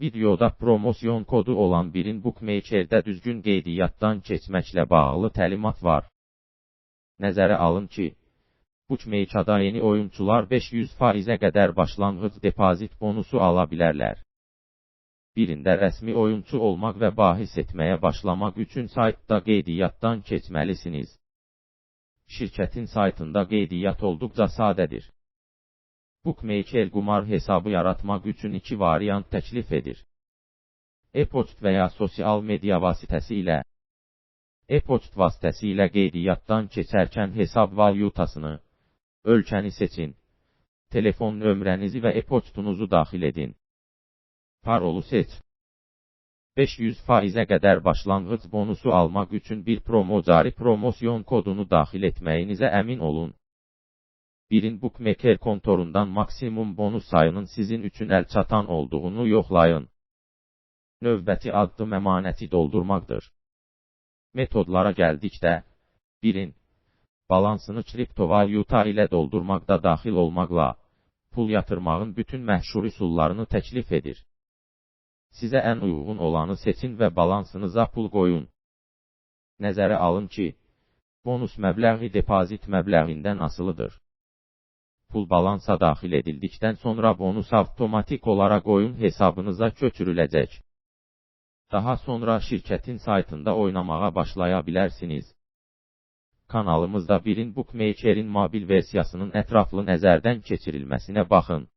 Videoda promosyon kodu olan birin Bookmaker-də düzgün qeydiyyatdan keçməklə bağlı təlimat var. Nəzərə alın ki, Bookmaker-da yeni oyunçular 500%-ə qədər başlanğıc depozit bonusu ala bilərlər. Birində rəsmi oyunçu olmaq və bahis etməyə başlamaq üçün saytda qeydiyyatdan keçməlisiniz. Şirkətin saytında qeydiyyat olduqca sadədir. Bookmaker qumar hesabı yaratmaq üçün iki variant təklif edir. E-poçt və ya sosial media vasitəsilə. E-poçt vasitəsilə qeydiyyatdan keçərkən hesab valyutasını, ölkəni seçin. Telefon nömrənizi və e-poçtunuzu daxil edin. Parolu seç. 500%-ə qədər başlanğıc bonusu almaq üçün bir cari promosyon kodunu daxil etməyinizə əmin olun. Birin Bookmaker kontorundan maksimum bonus sayının sizin üçün əlçatan olduğunu yoxlayın. Növbəti addım əmanəti doldurmaqdır. Metodlara gəldikdə, birin balansını kriptovalyuta ilə doldurmaqda daxil olmaqla, pul yatırmağın bütün məşhur üsullarını təklif edir. Sizə ən uyğun olanı seçin və balansınıza pul qoyun. Nəzərə alın ki, bonus məbləği depozit məbləğindən asılıdır. Pul balansa daxil edildikdən sonra bonus avtomatik olaraq oyun hesabınıza köçürüləcək. Daha sonra şirkətin saytında oynamağa başlaya bilərsiniz. Kanalımızda birin Bookmaker-in mobil versiyasının ətraflı nəzərdən keçirilməsinə baxın.